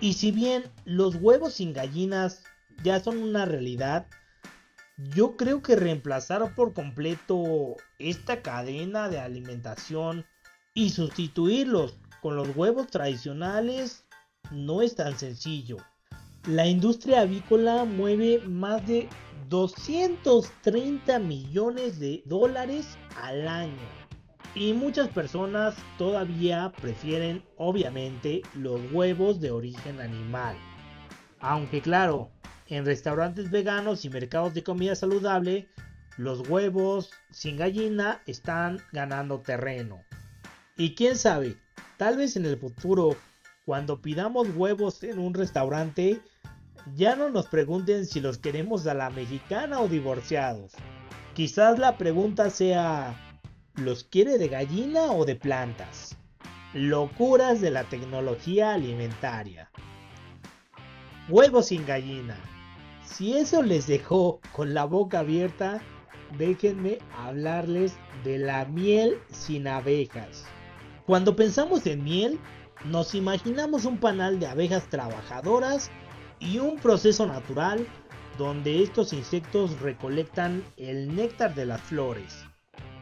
Y si bien los huevos sin gallinas ya son una realidad, yo creo que reemplazar por completo esta cadena de alimentación y sustituirlos con los huevos tradicionales no es tan sencillo. La industria avícola mueve más de 230 millones de dólares al año. Y muchas personas todavía prefieren, obviamente, los huevos de origen animal. Aunque claro, en restaurantes veganos y mercados de comida saludable, los huevos sin gallina están ganando terreno. Y quién sabe, tal vez en el futuro, cuando pidamos huevos en un restaurante, ya no nos pregunten si los queremos a la mexicana o divorciados. Quizás la pregunta sea, ¿los quiere de gallina o de plantas? Locuras de la tecnología alimentaria. Huevos sin gallina. Si eso les dejó con la boca abierta, déjenme hablarles de la miel sin abejas. Cuando pensamos en miel, nos imaginamos un panal de abejas trabajadoras y un proceso natural donde estos insectos recolectan el néctar de las flores.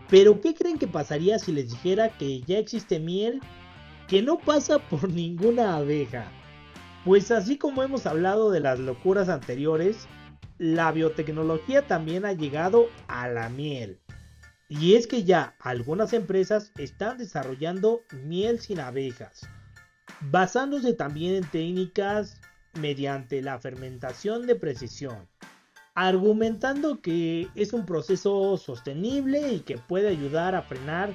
Pero ¿qué creen que pasaría si les dijera que ya existe miel que no pasa por ninguna abeja? Pues así como hemos hablado de las locuras anteriores, la biotecnología también ha llegado a la miel. Y es que ya algunas empresas están desarrollando miel sin abejas, basándose también en técnicas mediante la fermentación de precisión, argumentando que es un proceso sostenible y que puede ayudar a frenar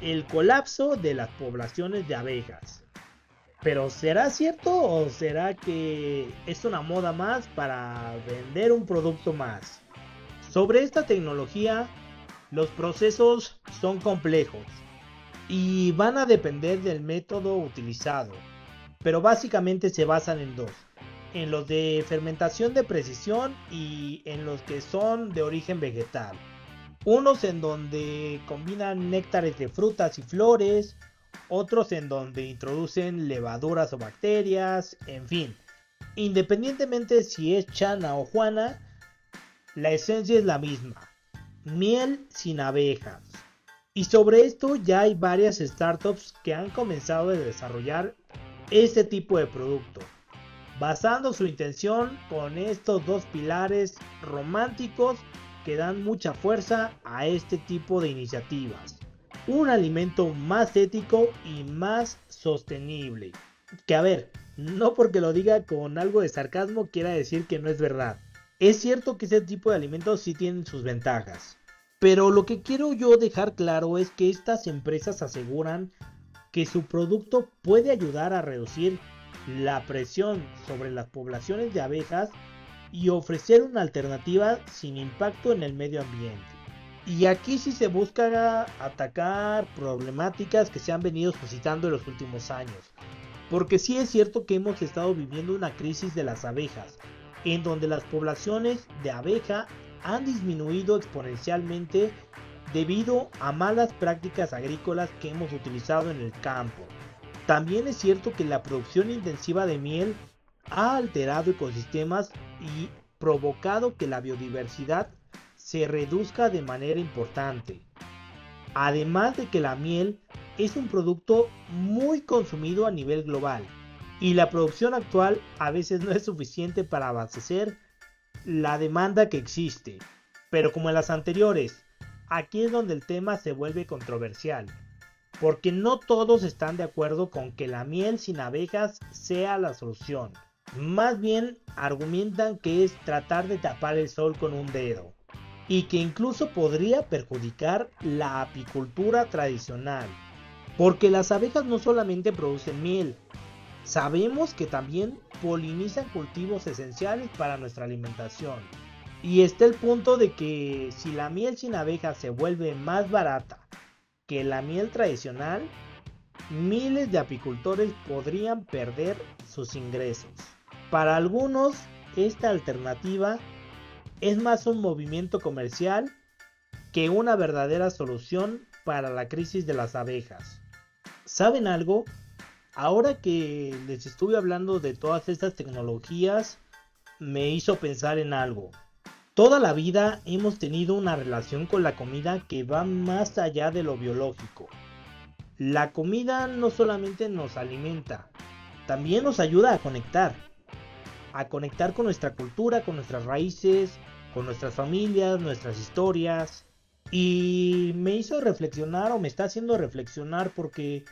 el colapso de las poblaciones de abejas. Pero ¿será cierto o será que es una moda más para vender un producto más? Sobre esta tecnología, los procesos son complejos y van a depender del método utilizado, pero básicamente se basan en dos: en los de fermentación de precisión y en los que son de origen vegetal. Unos en donde combinan néctares de frutas y flores, otros en donde introducen levaduras o bacterias, en fin. Independientemente si es Chana o Juana, la esencia es la misma: miel sin abejas. Y sobre esto ya hay varias startups que han comenzado a desarrollar este tipo de producto, basando su intención con estos dos pilares románticos que dan mucha fuerza a este tipo de iniciativas. Un alimento más ético y más sostenible. Que a ver, no porque lo diga con algo de sarcasmo quiera decir que no es verdad. Es cierto que ese tipo de alimentos sí tienen sus ventajas. Pero lo que quiero yo dejar claro es que estas empresas aseguran que su producto puede ayudar a reducir la presión sobre las poblaciones de abejas y ofrecer una alternativa sin impacto en el medio ambiente. Y aquí sí se busca atacar problemáticas que se han venido suscitando en los últimos años. Porque sí es cierto que hemos estado viviendo una crisis de las abejas, en donde las poblaciones de abeja han disminuido exponencialmente debido a malas prácticas agrícolas que hemos utilizado en el campo. También es cierto que la producción intensiva de miel ha alterado ecosistemas y provocado que la biodiversidad se reduzca de manera importante. Además de que la miel es un producto muy consumido a nivel global y la producción actual a veces no es suficiente para abastecer la demanda que existe. Pero como en las anteriores, aquí es donde el tema se vuelve controversial, porque no todos están de acuerdo con que la miel sin abejas sea la solución. Más bien argumentan que es tratar de tapar el sol con un dedo, y que incluso podría perjudicar la apicultura tradicional. Porque las abejas no solamente producen miel, sabemos que también polinizan cultivos esenciales para nuestra alimentación. Y está el punto de que si la miel sin abejas se vuelve más barata que la miel tradicional, miles de apicultores podrían perder sus ingresos. Para algunos, esta alternativa es más un movimiento comercial que una verdadera solución para la crisis de las abejas. ¿Saben algo? Ahora que les estuve hablando de todas estas tecnologías, me hizo pensar en algo. Toda la vida hemos tenido una relación con la comida que va más allá de lo biológico. La comida no solamente nos alimenta, también nos ayuda a conectar con nuestra cultura, con nuestras raíces, con nuestras familias, nuestras historias. Y me hizo reflexionar, o me está haciendo reflexionar, porque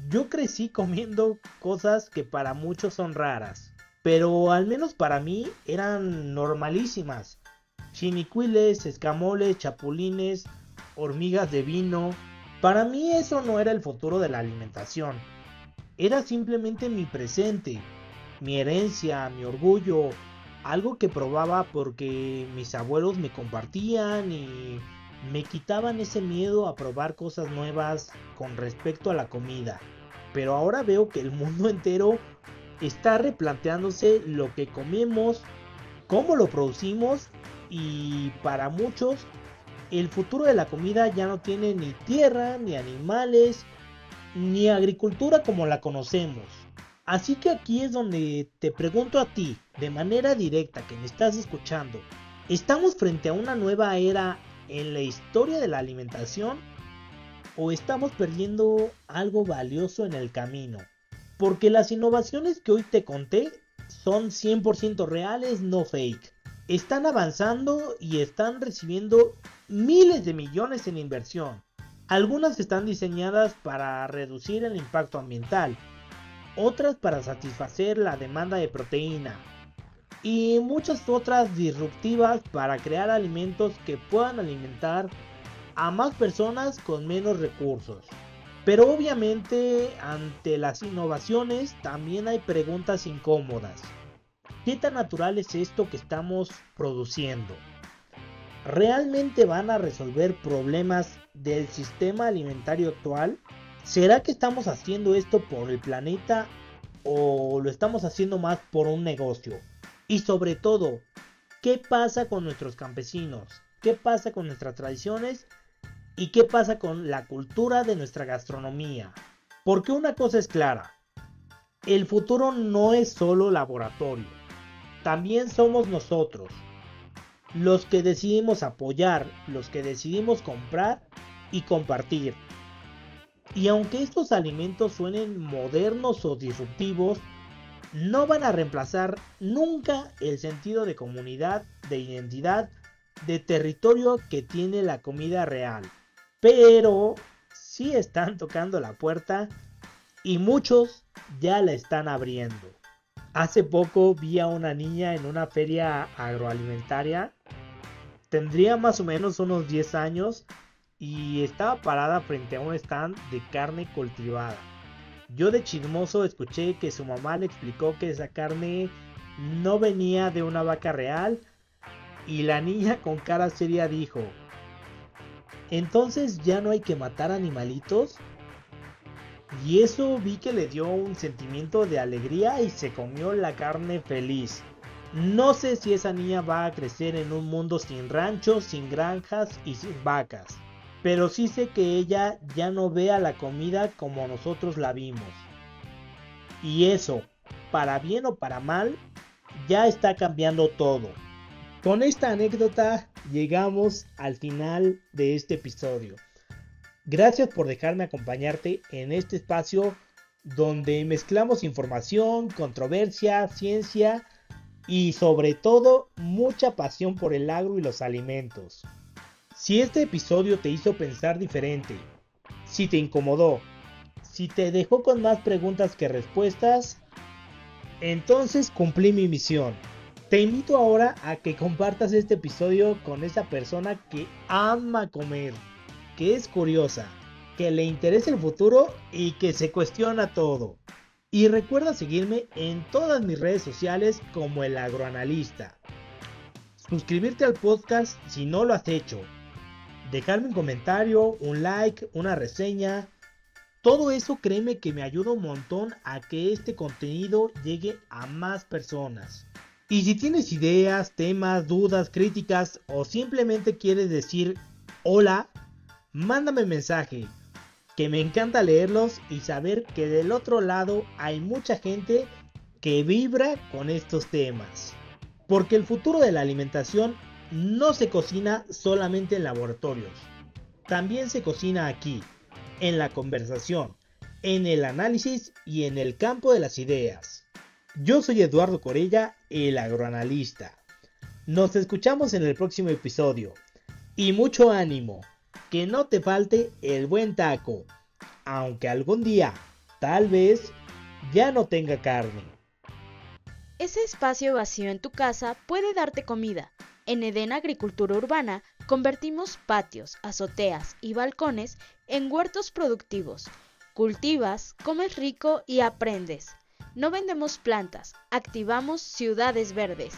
yo crecí comiendo cosas que para muchos son raras, pero al menos para mí eran normalísimas. Chinicuiles, escamoles, chapulines, hormigas de vino. Para mí eso no era el futuro de la alimentación. Era simplemente mi presente, mi herencia, mi orgullo, algo que probaba porque mis abuelos me compartían y me quitaban ese miedo a probar cosas nuevas con respecto a la comida. Pero ahora veo que el mundo entero está replanteándose lo que comemos, cómo lo producimos, y para muchos el futuro de la comida ya no tiene ni tierra, ni animales, ni agricultura como la conocemos. Así que aquí es donde te pregunto a ti, de manera directa, que me estás escuchando, ¿estamos frente a una nueva era en la historia de la alimentación o estamos perdiendo algo valioso en el camino? Porque las innovaciones que hoy te conté son 100% reales, no fake. Están avanzando y están recibiendo miles de millones en inversión. Algunas están diseñadas para reducir el impacto ambiental, otras para satisfacer la demanda de proteína y muchas otras disruptivas para crear alimentos que puedan alimentar a más personas con menos recursos. Pero obviamente ante las innovaciones también hay preguntas incómodas. ¿Qué tan natural es esto que estamos produciendo? ¿Realmente van a resolver problemas del sistema alimentario actual? ¿Será que estamos haciendo esto por el planeta o lo estamos haciendo más por un negocio? Y sobre todo, ¿qué pasa con nuestros campesinos? ¿Qué pasa con nuestras tradiciones? ¿Y qué pasa con la cultura de nuestra gastronomía? Porque una cosa es clara, el futuro no es solo laboratorio, también somos nosotros, los que decidimos apoyar, los que decidimos comprar y compartir. Y aunque estos alimentos suenen modernos o disruptivos, no van a reemplazar nunca el sentido de comunidad, de identidad, de territorio que tiene la comida real. Pero sí están tocando la puerta y muchos ya la están abriendo. Hace poco vi a una niña en una feria agroalimentaria. Tendría más o menos unos 10 años y estaba parada frente a un stand de carne cultivada. Yo de chismoso escuché que su mamá le explicó que esa carne no venía de una vaca real y la niña con cara seria dijo: ¿entonces ya no hay que matar animalitos? Y eso vi que le dio un sentimiento de alegría y se comió la carne feliz. No sé si esa niña va a crecer en un mundo sin ranchos, sin granjas y sin vacas, pero sí sé que ella ya no ve a la comida como nosotros la vimos. Y eso, para bien o para mal, ya está cambiando todo. Con esta anécdota llegamos al final de este episodio. Gracias por dejarme acompañarte en este espacio donde mezclamos información, controversia, ciencia y sobre todo mucha pasión por el agro y los alimentos. Si este episodio te hizo pensar diferente, si te incomodó, si te dejó con más preguntas que respuestas, entonces cumplí mi misión. Te invito ahora a que compartas este episodio con esa persona que ama comer, que es curiosa, que le interesa el futuro y que se cuestiona todo. Y recuerda seguirme en todas mis redes sociales como El Agroanalista. Suscribirte al podcast si no lo has hecho. Dejarme un comentario, un like, una reseña. Todo eso créeme que me ayuda un montón a que este contenido llegue a más personas. Y si tienes ideas, temas, dudas, críticas o simplemente quieres decir hola, mándame mensaje, que me encanta leerlos y saber que del otro lado hay mucha gente que vibra con estos temas. Porque el futuro de la alimentación no se cocina solamente en laboratorios, también se cocina aquí, en la conversación, en el análisis y en el campo de las ideas. Yo soy Eduardo Corella, el agroanalista. Nos escuchamos en el próximo episodio. Y mucho ánimo, que no te falte el buen taco, aunque algún día, tal vez, ya no tenga carne. Ese espacio vacío en tu casa puede darte comida. En Eden Agricultura Urbana convertimos patios, azoteas y balcones en huertos productivos. Cultivas, comes rico y aprendes. No vendemos plantas, activamos ciudades verdes.